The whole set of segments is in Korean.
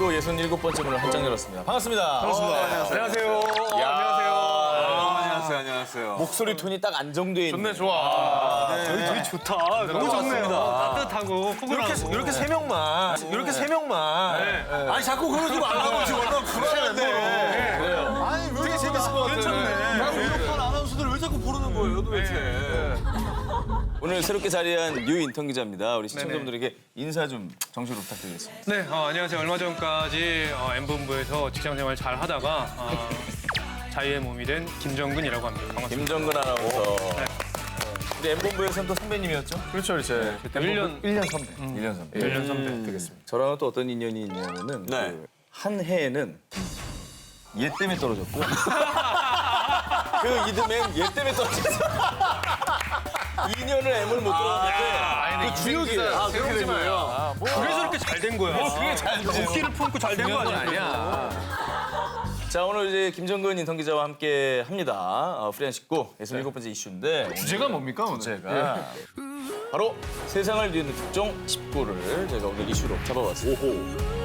19 67번째 문을 활짝 열었습니다. 반갑습니다. 안녕하세요. 안녕하세요. 목소리 톤이 딱 안정돼 있는. 좋네, 좋아. 저희 되게 좋다. 너무 좋네요. 따뜻하고 포근하고. 이렇게 세 명만. 이렇게 세 명만. 아니 자꾸 그러지 말라고 지금 얼마나 불안한데. 아니 왜 되게 재밌을 것 같아. 괜찮네. 이렇게 아나운서들 왜 자꾸 부르는 거예요 도대체. 오늘 새롭게 자리한 뉴 인턴 기자입니다. 우리 시청자분들에게 인사 좀 정식으로 부탁드리겠습니다. 네, 안녕하세요. 얼마 전까지 M본부에서 직장생활 잘 하다가 자유의 몸이 된 김정근이라고 합니다. 반갑습니다. 김정근 아나운서. 네. 우리 M본부에서는 또 선배님이었죠? 그렇죠. 1년 선배. 1년 선배. 1년 선배 되겠습니다. 저랑은 또 어떤 인연이 있냐면은 네. 한 해에는 얘 때문에 떨어졌고 그 이듬해엔 얘 때문에 떨어졌어. 2년을 M을 못 들어갔는데 그 주역이에요. 새로운 거예요. 그래서 이렇게 잘 된 거야. 그게 잘 되지. 도끼를 품고 잘 된 거 아니야. 자, 오늘 이제 김정근 인턴 기자와 함께 합니다. 프리한 19, 67번째 이슈인데 주제가 뭡니까 오늘? 주제가 바로 세상을 뒤흔든 특종 19를 저희가 오늘 이슈로 잡아봤습니다.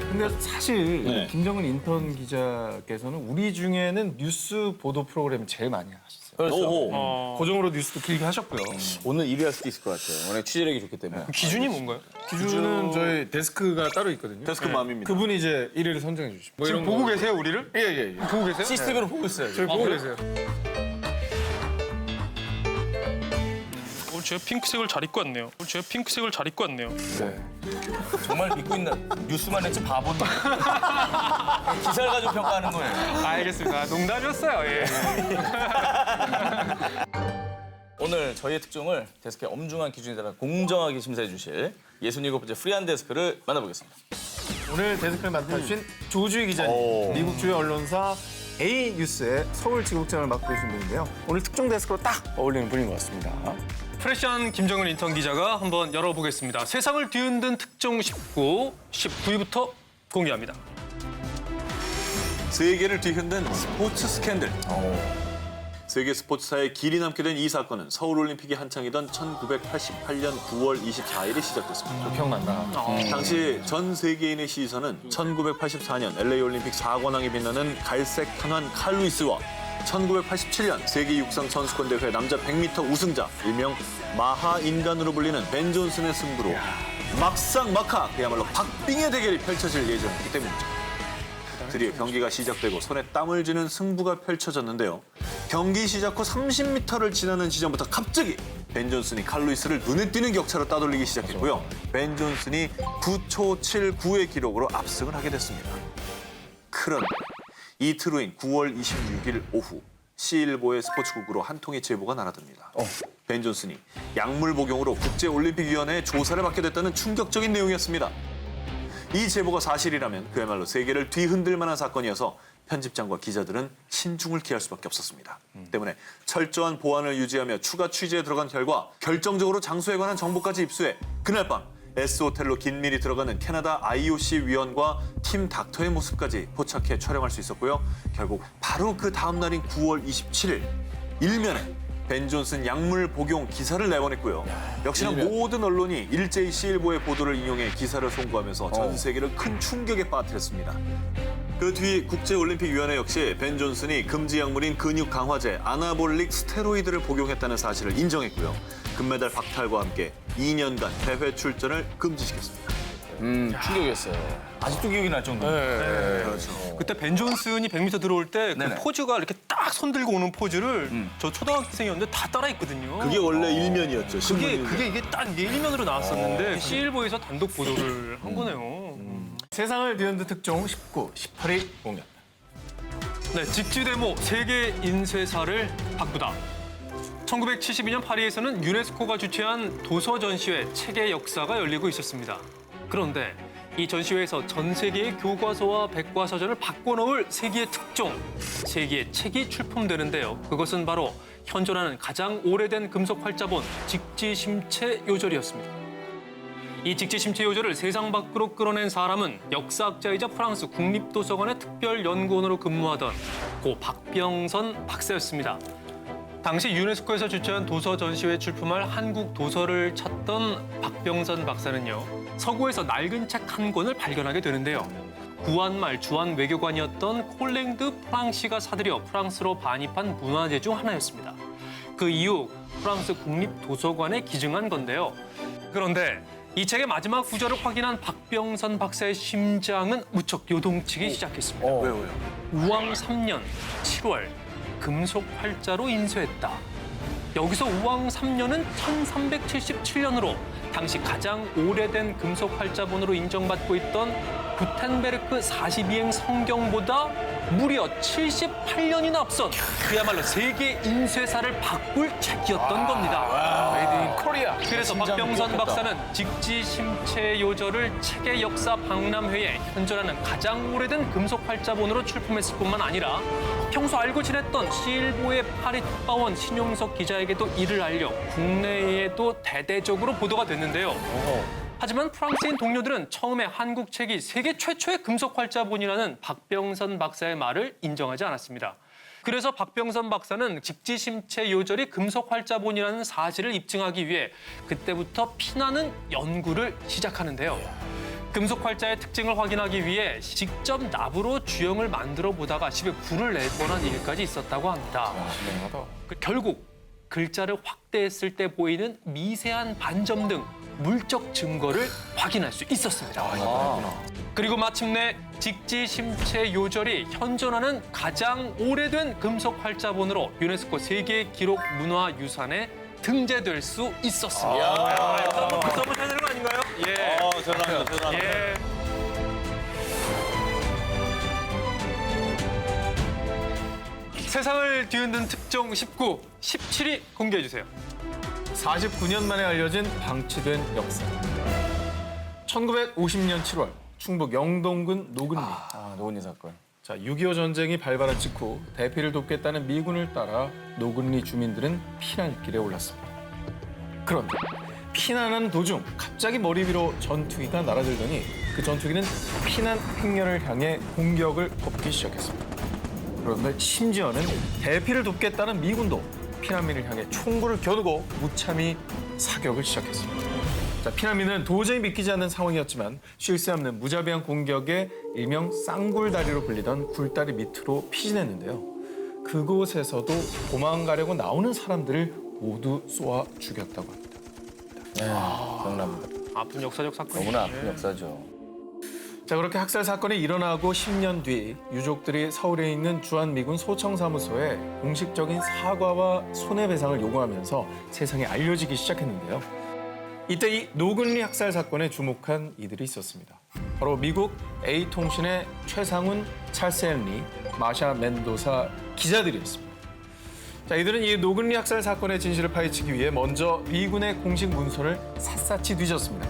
근데 사실 네. 김정은 인턴 기자께서는 우리 중에는 뉴스 보도 프로그램 제일 많이 하셨어요. 그렇죠. 고정으로 뉴스도 길게 하셨고요. 오늘 1위 할 수도 있을 것 같아요. 워낙 취재력이 좋기 때문에. 기준이 뭔가요? 기준은 저희 데스크가 따로 있거든요. 데스크맘입니다. 그분이 이제 1위를 선정해 주시고. 뭐 지금 보고 계세요, 우리를? 예. 보고 계세요? CCTV로 보고 있어요. 저희 보고 계세요. 오늘 제가 핑크색을 잘 입고 왔네요. 정말 믿고 있나? 뉴스만 했지 바본데. 기사를 가지고 평가하는 거예요. 알겠습니다. 농담이었어요. 예. 오늘 저희의 특종을 데스크의 엄중한 기준에 따라 공정하게 심사해 주실 67번째 프리한 데스크를 만나보겠습니다. 오늘 데스크를 맡아주신 조주희 기자님, 미국 주요 언론사 A뉴스의 서울 지국장을 맡고 계신 분인데요. 오늘 특종 데스크로 딱 어울리는 분인 것 같습니다. 프레시한 김정은 인턴 기자가 한번 열어보겠습니다. 세상을 뒤흔든 특종 19, 19위부터 공개합니다. 세계를 뒤흔든 스포츠 스캔들. 세계 스포츠사에 길이 남게 된 이 사건은 서울올림픽이 한창이던 1988년 9월 24일에 시작됐습니다. 기억난다. 당시 전 세계인의 시선은 1984년 LA올림픽 4관왕에 빛나는 갈색 탄환 칼 루이스와 1987년 세계 육상 선수권 대회 남자 100m 우승자 일명 마하 인간으로 불리는 벤 존슨의 승부로 막상 막하 그야말로 박빙의 대결이 펼쳐질 예정이기 때문이죠. 드디어 경기가 시작되고 손에 땀을 쥐는 승부가 펼쳐졌는데요. 경기 시작 후 30m를 지나는 지점부터 갑자기 벤 존슨이 칼 루이스를 눈에 띄는 격차로 따돌리기 시작했고요. 벤 존슨이 9초 79의 기록으로 압승을 하게 됐습니다. 그런데 이틀 후인 9월 26일 오후 시일보의 스포츠국으로 한 통의 제보가 날아듭니다. 벤 존슨이 약물 복용으로 국제올림픽위원회에 조사를 받게 됐다는 충격적인 내용이었습니다. 이 제보가 사실이라면 그야말로 세계를 뒤흔들 만한 사건이어서 편집장과 기자들은 신중을 기할 수밖에 없었습니다. 때문에 철저한 보안을 유지하며 추가 취재에 들어간 결과 결정적으로 장소에 관한 정보까지 입수해 그날 밤 S호텔로 긴밀히 들어가는 캐나다 IOC 위원과 팀 닥터의 모습까지 포착해 촬영할 수 있었고요. 결국 바로 그 다음 날인 9월 27일 일면에 벤 존슨 약물 복용 기사를 내보냈고요. 역시나 모든 언론이 일제히 시일보의 보도를 인용해 기사를 송구하면서 전 세계를 큰 충격에 빠뜨렸습니다. 그 뒤 국제올림픽위원회 역시 벤 존슨이 금지 약물인 근육 강화제 아나볼릭 스테로이드를 복용했다는 사실을 인정했고요. 금메달 박탈과 함께 2년간 대회 출전을 금지시켰습니다. 충격이었어요. 아직도 기억이 날 정도로. 그렇죠. 그때 벤 존슨이 100m 들어올 때 그 네네. 포즈가 이렇게 딱 손 들고 오는 포즈를 저 초등학생이었는데 다 따라했거든요. 그게 원래 일면이었죠. 그게 이게 딱 이게 일면으로 나왔었는데 시일보에서 단독 보도를 한 거네요. 세상을 뒤흔든 특종 19, 18위 공개. 네, 직지대모 세계 인쇄사를 바꾸다. 1972년 파리에서는 유네스코가 주최한 도서 전시회 책의 역사가 열리고 있었습니다. 그런데 이 전시회에서 전 세계의 교과서와 백과사전을 바꿔놓을 세계의 특종, 세계의 책이 출품되는데요. 그것은 바로 현존하는 가장 오래된 금속 활자본 직지심체 요절이었습니다. 이 직지심체 요절을 세상 밖으로 끌어낸 사람은 역사학자이자 프랑스 국립도서관의 특별연구원으로 근무하던 고 박병선 박사였습니다. 당시 유네스코에서 주최한 도서 전시회에 출품할 한국 도서를 찾던 박병선 박사는요. 서구에서 낡은 책 한 권을 발견하게 되는데요. 구한말 주한 외교관이었던 콜랭드 프랑시가 사들여 프랑스로 반입한 문화재 중 하나였습니다. 그 이후 프랑스 국립도서관에 기증한 건데요. 그런데 이 책의 마지막 구절을 확인한 박병선 박사의 심장은 무척 요동치기 시작했습니다. 왜요? 우왕 3년 7월 금속 활자로 인쇄했다. 여기서 우왕 3년은 1377년으로 당시 가장 오래된 금속 활자본으로 인정받고 있던 구텐베르크 42행 성경보다 무려 78년이나 앞선 그야말로 세계 인쇄사를 바꿀 책이었던 겁니다. 메이드 인 코리아. 그래서 박병선 박사는 직지심체 요절을 책의 역사 박람회에 현존하는 가장 오래된 금속 활자본으로 출품했을 뿐만 아니라 평소 알고 지냈던 시일보의 파리 특파원 신용석 기자에게도 이를 알려 국내에도 대대적으로 보도가 됐는데요. 하지만 프랑스인 동료들은 처음에 한국 책이 세계 최초의 금속 활자본이라는 박병선 박사의 말을 인정하지 않았습니다. 그래서 박병선 박사는 직지심체 요절이 금속 활자본이라는 사실을 입증하기 위해 그때부터 피나는 연구를 시작하는데요. 금속 활자의 특징을 확인하기 위해 직접 납으로 주형을 만들어 보다가 집에 불을 낼 뻔한 일까지 있었다고 합니다. 결국 글자를 확대했을 때 보이는 미세한 반점 등 물적 증거를 확인할 수 있었습니다. 그리고 마침내 직지심체 요절이 현존하는 가장 오래된 금속 활자본으로 유네스코 세계 기록 문화유산에 등재될 수 있었습니다. 여기서 한번 박수 한번 쳐야 되는 거 아닌가요? 예. 대단합니다. 예. 세상을 뒤흔든 특종 19, 17위 공개해 주세요. 49년 만에 알려진 방치된 역사. 1950년 7월 충북 영동군 노근리. 노은이 사건. 자, 6.25 전쟁이 발발한 직후 대피를 돕겠다는 미군을 따라 노근리 주민들은 피난길에 올랐습니다. 그런데 피난하는 도중 갑자기 머리 위로 전투기가 날아들더니 그 전투기는 피난 행렬을 향해 공격을 퍼붓기 시작했습니다. 그런데 심지어는 대피를 돕겠다는 미군도 피난민을 향해 총구를 겨누고 무참히 사격을 시작했습니다. 자, 피난민은 도저히 믿기지 않는 상황이었지만 쉴 새 없는 무자비한 공격에 일명 쌍굴다리로 불리던 굴다리 밑으로 피신했는데요. 그곳에서도 도망가려고 나오는 사람들을 모두 쏘아 죽였다고 합니다. 기억납니다. 아픈 역사적 사건이 너무나 아픈 역사죠. 자, 그렇게 학살 사건이 일어나고 10년 뒤 유족들이 서울에 있는 주한미군 소청사무소에 공식적인 사과와 손해배상을 요구하면서 세상에 알려지기 시작했는데요. 이때 이 노근리 학살 사건에 주목한 이들이 있었습니다. 바로 미국 A통신의 최상훈, 찰스 헨리, 마샤 멘도사 기자들이었습니다. 자, 이들은 이 노근리 학살 사건의 진실을 파헤치기 위해 먼저 미군의 공식 문서를 샅샅이 뒤졌습니다.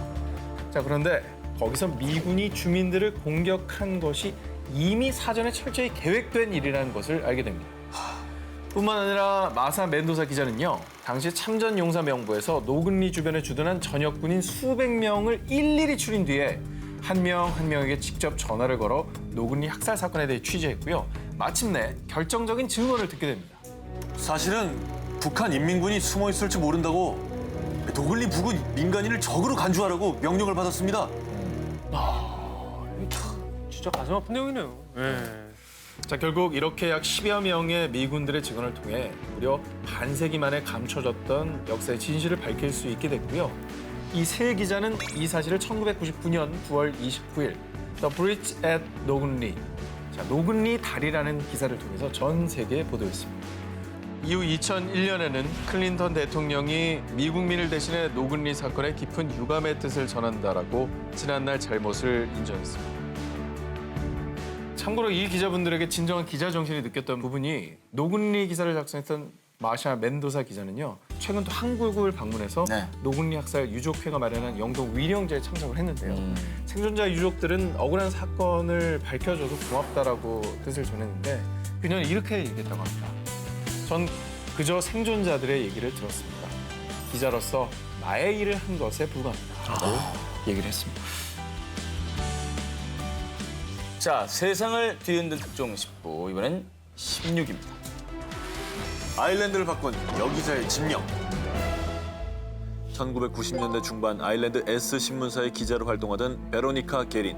자, 그런데 거기서 미군이 주민들을 공격한 것이 이미 사전에 철저히 계획된 일이라는 것을 알게 됩니다. 뿐만 아니라 마사 멘도사 기자는요, 당시 참전 용사 명부에서 노근리 주변에 주둔한 전역군인 수백 명을 일일이 추린 뒤에 한 명 한 명에게 직접 전화를 걸어 노근리 학살 사건에 대해 취재했고요. 마침내 결정적인 증언을 듣게 됩니다. 사실은 북한 인민군이 숨어 있을지 모른다고 노근리 부근 민간인을 적으로 간주하라고 명령을 받았습니다. 진짜 가슴 아픈 내용이네요. 자, 결국 이렇게 약 10여 명의 미군들의 증언을 통해 무려 반세기 만에 감춰졌던 역사의 진실을 밝힐 수 있게 됐고요. 이 세 기자는 이 사실을 1999년 9월 29일 The Bridge at 노근리, 자, 노근리 다리라는 기사를 통해서 전 세계에 보도했습니다. 이후 2001년에는 클린턴 대통령이 미국민을 대신해 노근리 사건의 깊은 유감의 뜻을 전한다라고 지난날 잘못을 인정했습니다. 참고로 이 기자분들에게 진정한 기자 정신이 느꼈던 부분이 노근리 기사를 작성했던 마샤 멘도사 기자는요, 최근 또 한국을 방문해서 네. 노근리 학살 유족회가 마련한 영동 위령제에 참석을 했는데요. 생존자 유족들은 억울한 사건을 밝혀줘서 고맙다라고 뜻을 전했는데 그녀는 이렇게 얘기했다고 합니다. 전 그저 생존자들의 얘기를 들었습니다. 기자로서 나의 일을 한 것에 불과합니다. 라고 얘기를 했습니다. 자, 세상을 뒤흔든 특종 19, 이번엔 16입니다. 아일랜드를 바꾼 여기자의 집령. 1990년대 중반 아일랜드 S 신문사의 기자로 활동하던 베로니카 게린.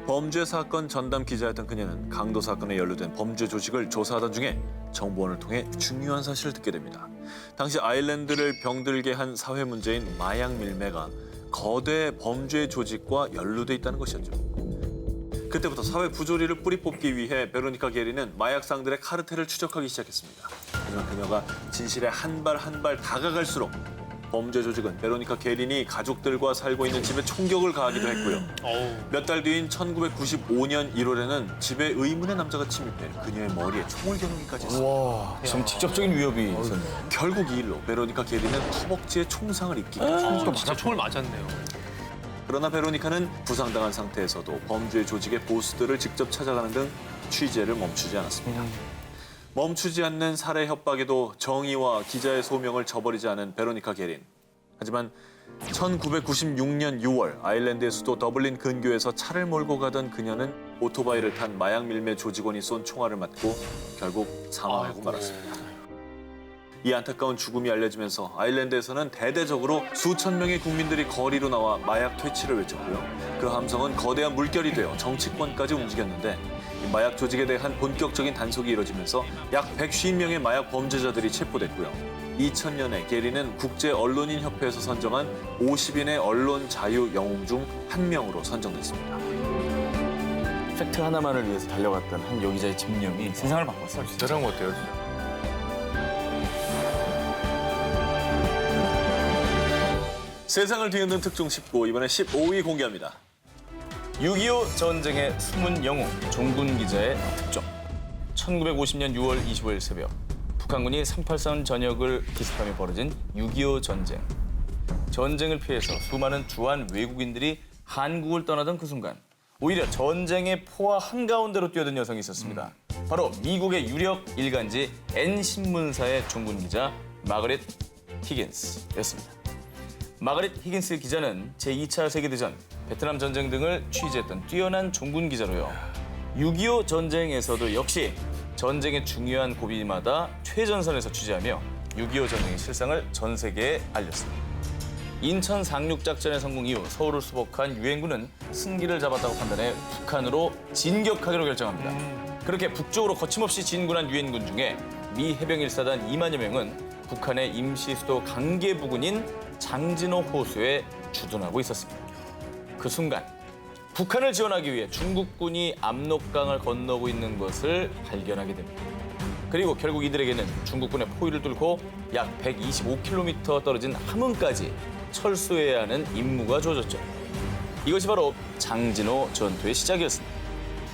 범죄 사건 전담 기자였던 그녀는 강도 사건에 연루된 범죄 조직을 조사하던 중에 정보원을 통해 중요한 사실을 듣게 됩니다. 당시 아일랜드를 병들게 한 사회 문제인 마약 밀매가 거대 범죄 조직과 연루돼 있다는 것이었죠. 그때부터 사회 부조리를 뿌리 뽑기 위해 베로니카 게리는 마약상들의 카르텔을 추적하기 시작했습니다. 하지만 그녀가 진실에 한 발 한 발 다가갈수록 범죄 조직은 베로니카 게린이 가족들과 살고 있는 집에 총격을 가하기도 했고요. 몇 달 뒤인 1995년 1월에는 집에 의문의 남자가 침입해 그녀의 머리에 총을 겨누기까지 했습니다. 와, 좀 직접적인 위협이 있었네요. 결국 이 일로 베로니카 게린은 허벅지에 총상을 입기까지 했죠. 진짜 총을 맞았네요. 그러나 베로니카는 부상당한 상태에서도 범죄 조직의 보스들을 직접 찾아가는 등 취재를 멈추지 않았습니다. 멈추지 않는 살해 협박에도 정의와 기자의 소명을 저버리지 않은 베로니카 게린. 하지만 1996년 6월 아일랜드의 수도 더블린 근교에서 차를 몰고 가던 그녀는 오토바이를 탄 마약 밀매 조직원이 쏜 총알을 맞고 결국 사망하고 말았습니다. 이 안타까운 죽음이 알려지면서 아일랜드에서는 대대적으로 수천 명의 국민들이 거리로 나와 마약 퇴치를 외쳤고요. 그 함성은 거대한 물결이 되어 정치권까지 움직였는데 이 마약 조직에 대한 본격적인 단속이 이뤄지면서 약 150명의 마약 범죄자들이 체포됐고요. 2000년에 게리는 국제언론인협회에서 선정한 50인의 언론 자유 영웅 중 한 명으로 선정됐습니다. 팩트 하나만을 위해서 달려갔던 한 여기자의 집념이 세상을 바꿨어요. 대단한 것 같아요. 세상을 뒤흔든 특종 19, 이번에 15위 공개합니다. 6.25 전쟁의 숨은 영웅 종군 기자의 특종. 1950년 6월 25일 새벽 북한군이 383 전역을 기습하며 벌어진 6.25 전쟁. 전쟁을 피해서 수많은 주한 외국인들이 한국을 떠나던 그 순간 오히려 전쟁의 포화 한가운데로 뛰어든 여성이 있었습니다. 바로 미국의 유력 일간지 N신문사의 종군 기자 마거릿 히긴스였습니다. 마거릿 히긴스 기자는 제2차 세계대전, 베트남 전쟁 등을 취재했던 뛰어난 종군 기자로요. 6.25 전쟁에서도 역시 전쟁의 중요한 고비마다 최전선에서 취재하며 6.25 전쟁의 실상을 전 세계에 알렸습니다. 인천 상륙작전의 성공 이후 서울을 수복한 유엔군은 승기를 잡았다고 판단해 북한으로 진격하기로 결정합니다. 그렇게 북쪽으로 거침없이 진군한 유엔군 중에 미 해병 1사단 2만여 명은 북한의 임시 수도 강계 부근인 장진호 호수에 주둔하고 있었습니다. 그 순간 북한을 지원하기 위해 중국군이 압록강을 건너고 있는 것을 발견하게 됩니다. 그리고 결국 이들에게는 중국군의 포위를 뚫고 약 125km 떨어진 함흥까지 철수해야 하는 임무가 주어졌죠. 이것이 바로 장진호 전투의 시작이었습니다.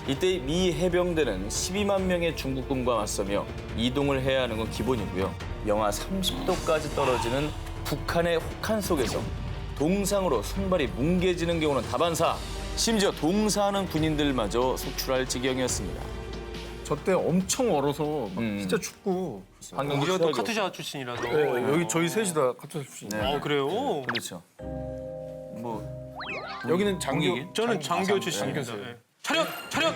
이때 미 해병대는 12만 명의 중국군과 맞서며 이동을 해야 하는 건 기본이고요. 영하 30도까지 떨어지는 북한의 혹한 속에서 동상으로 손발이 뭉개지는 경우는 다반사, 심지어 동사하는 군인들마저 속출할 지경이었습니다. 저 때 엄청 얼어서 막 진짜 춥고. 우리가 또 카투샤 출신이라서. 네, 여기 저희 셋이 다 카투사 출신이에요. 그래요? 그렇죠. 뭐 여기는 장교. 저는 장교 출신입니다. 네. 차렷! 차렷!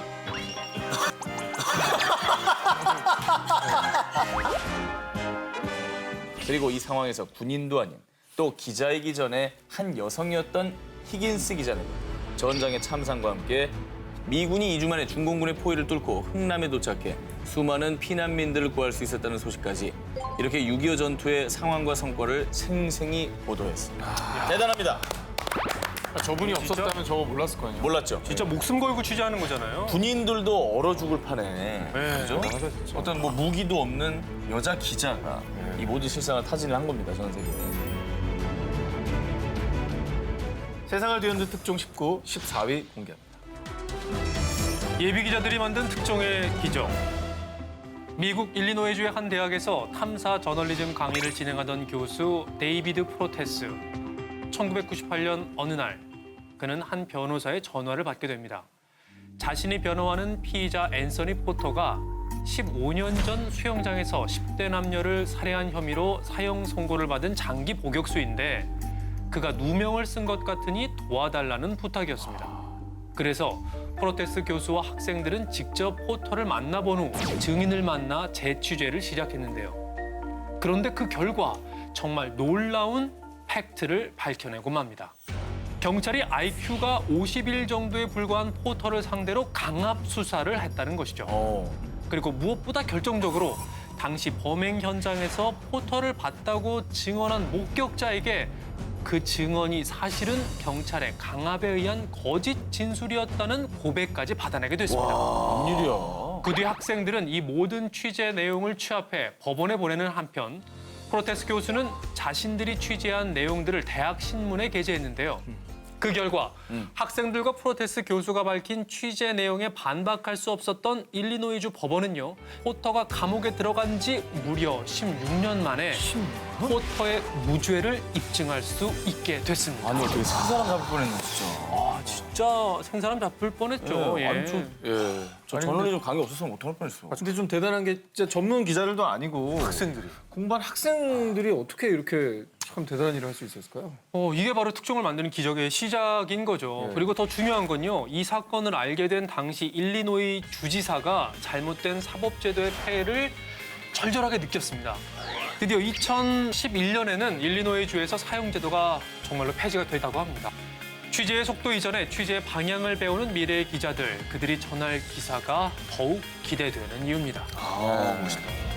그리고 이 상황에서 군인도 아닌 또 기자이기 전에 한 여성이었던 히긴스 기자는 전장의 참상과 함께 미군이 2주 만에 중공군의 포위를 뚫고 흥남에 도착해 수많은 피난민들을 구할 수 있었다는 소식까지 이렇게 6.25 전투의 상황과 성과를 생생히 보도했습니다. 대단합니다. 저분이 없었다면 저거 몰랐을 거예요. 몰랐죠? 진짜 목숨 걸고 취재하는 거잖아요. 군인들도 얼어 죽을 판에 그죠? 어떤 뭐 무기도 없는 여자 기자가 이 모든 실상을 타진을 한 겁니다. 전 세계에. 세상을 뒤흔든 특종 19, 14위 공개합니다. 예비 기자들이 만든 특종의 기적. 미국 일리노이주의 한 대학에서 탐사 저널리즘 강의를 진행하던 교수 데이비드 프로테스. 1998년 어느 날 그는 한 변호사의 전화를 받게 됩니다. 자신이 변호하는 피의자 앤서니 포터가 15년 전 수영장에서 10대 남녀를 살해한 혐의로 사형 선고를 받은 장기 복역수인데 그가 누명을 쓴 것 같으니 도와달라는 부탁이었습니다. 그래서 프로테스 교수와 학생들은 직접 포터를 만나본 후 증인을 만나 재취재를 시작했는데요. 그런데 그 결과 정말 놀라운 팩트를 밝혀내고 맙니다. 경찰이 IQ가 51 정도에 불과한 포터를 상대로 강압 수사를 했다는 것이죠. 그리고 무엇보다 결정적으로 당시 범행 현장에서 포터를 봤다고 증언한 목격자에게 그 증언이 사실은 경찰의 강압에 의한 거짓 진술이었다는 고백까지 받아내게 됐습니다. 웬일이야. 그 뒤 학생들은 이 모든 취재 내용을 취합해 법원에 보내는 한편 프로테스 교수는 자신들이 취재한 내용들을 대학 신문에 게재했는데요. 그 결과 학생들과 프로테스 교수가 밝힌 취재 내용에 반박할 수 없었던 일리노이주 법원은요. 포터가 감옥에 들어간 지 무려 16년 만에 포터의 무죄를 입증할 수 있게 됐습니다. 아니 어떻게 사람 잡을 뻔했네 진짜. 진짜 생사람 잡힐 뻔했죠. 예. 아니 저 전원이 좀 강의 없었으면 못할 뻔했어. 근데 좀 대단한 게 진짜 전문 기자들도 아니고 학생들이. 공부한 학생들이 어떻게 이렇게 참 대단한 일을 할 수 있었을까요? 이게 바로 특종을 만드는 기적의 시작인 거죠. 그리고 더 중요한 건요. 이 사건을 알게 된 당시 일리노이 주지사가 잘못된 사법제도의 폐해를 절절하게 느꼈습니다. 드디어 2011년에는 일리노이 주에서 사형제도가 정말로 폐지가 되다고 합니다. 취재의 속도 이전에 취재의 방향을 배우는 미래의 기자들, 그들이 전할 기사가 더욱 기대되는 이유입니다. 멋있다.